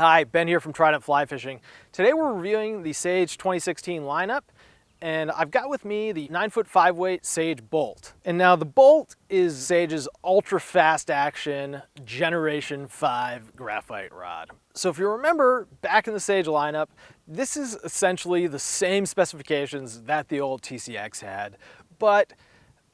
Hi, Ben here from Trident Fly Fishing. Today we're reviewing the Sage 2016 lineup, and I've got with me the 9-foot 5-weight Sage Bolt. And now the Bolt is Sage's ultra fast action Generation 5 graphite rod. So if you remember back in the Sage lineup, this is essentially the same specifications that the old TCX had, but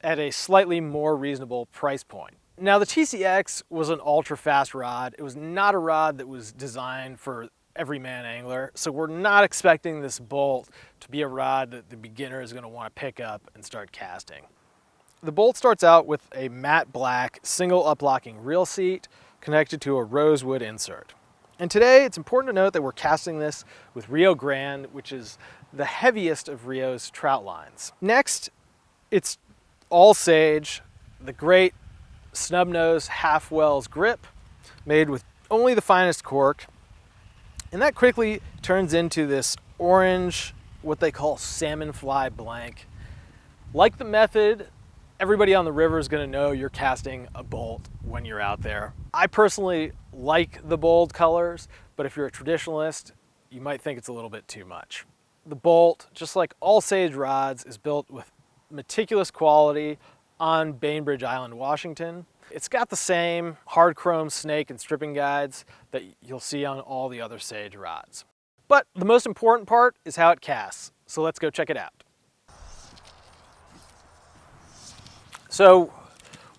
at a slightly more reasonable price point. Now the TCX was an ultra fast rod. It was not a rod that was designed for everyman angler. So we're not expecting this Bolt to be a rod that the beginner is going to want to pick up and start casting. The Bolt starts out with a matte black single uplocking reel seat connected to a rosewood insert. And today it's important to note that we're casting this with Rio Grande, which is the heaviest of Rio's trout lines. Next, it's all Sage, the great snub nose half wells grip made with only the finest cork, and that quickly turns into this orange, what they call salmon fly blank. Like the Method, everybody on the river is going to know you're casting a Bolt when you're out there. I personally like the bold colors, but if you're a traditionalist, you might think it's a little bit too much. The Bolt, just like all Sage rods, is built with meticulous quality on Bainbridge Island, Washington. It's got the same hard chrome snake and stripping guides that you'll see on all the other Sage rods. But the most important part is how it casts, so let's go check it out. So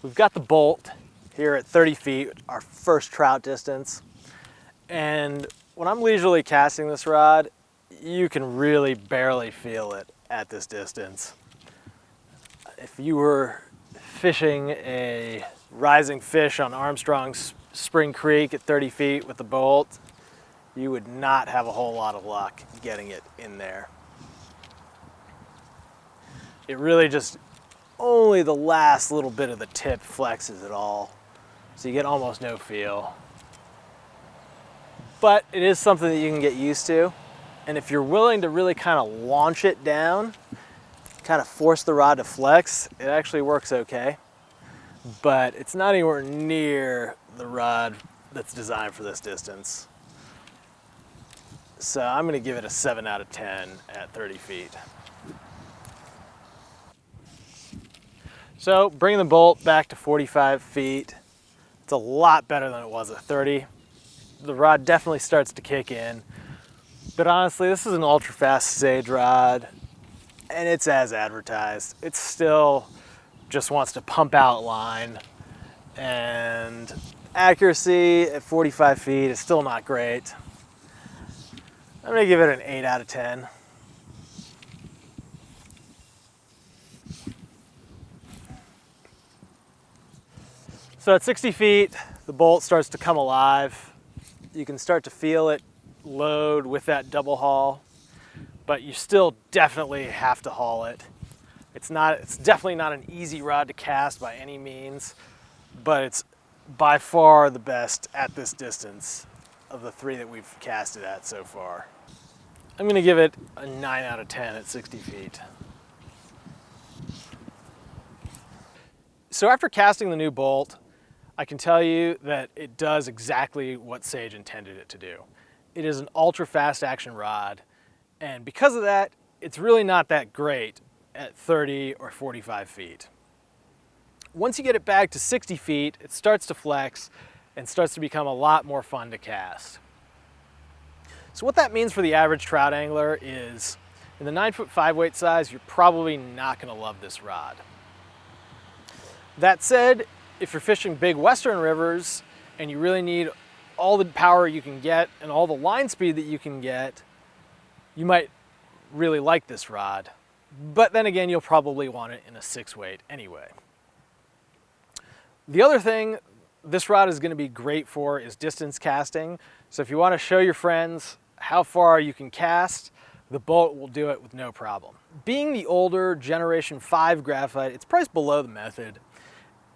we've got the Bolt here at 30 feet, our first trout distance. And when I'm leisurely casting this rod, you can really barely feel it at this distance. If you were fishing a rising fish on Armstrong's Spring Creek at 30 feet with the Bolt, you would not have a whole lot of luck getting it in there. It really just, only the last little bit of the tip flexes at all, so you get almost no feel. But it is something that you can get used to, and if you're willing to really kind of launch it down, kind of force the rod to flex, it actually works okay. But it's not anywhere near the rod that's designed for this distance. So I'm going to give it a 7 out of 10 at 30 feet. So bringing the Bolt back to 45 feet, it's a lot better than it was at 30. The rod definitely starts to kick in. But honestly, this is an ultra fast Sage rod, and it's as advertised. It still just wants to pump out line, and accuracy at 45 feet is still not great. I'm gonna give it an 8 out of 10. So at 60 feet, the Bolt starts to come alive. You can start to feel it load with that double haul, but you still definitely have to haul it. It's definitely not an easy rod to cast by any means, but it's by far the best at this distance of the three that we've casted at so far. I'm gonna give it a 9 out of 10 at 60 feet. So after casting the new Bolt, I can tell you that it does exactly what Sage intended it to do. It is an ultra fast action rod, and because of that, it's really not that great at 30 or 45 feet. Once you get it back to 60 feet, it starts to flex and starts to become a lot more fun to cast. So what that means for the average trout angler is, in the 9-foot 5-weight size, you're probably not going to love this rod. That said, if you're fishing big western rivers and you really need all the power you can get and all the line speed that you can get, you might really like this rod. But then again, you'll probably want it in a 6-weight anyway. The other thing this rod is going to be great for is distance casting. So if you want to show your friends how far you can cast, the Bolt will do it with no problem. Being the older Generation 5 graphite, it's priced below the Method.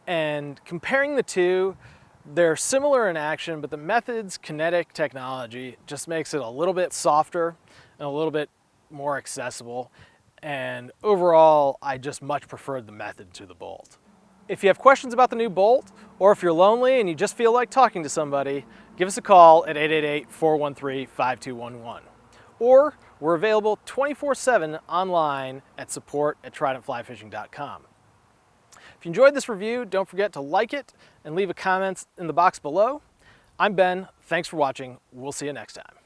And comparing the two, they're similar in action, but the Method's kinetic technology just makes it a little bit softer and a little bit more accessible. And overall, I just much preferred the Method to the Bolt. If you have questions about the new Bolt, or if you're lonely and you just feel like talking to somebody, give give us a call at 888-413-5211. Or we're available 24/7 online at support@tridentflyfishing.com. If you enjoyed this review, don't forget to like it and leave a comment in the box below. I'm Ben, thanks for watching, we'll see you next time.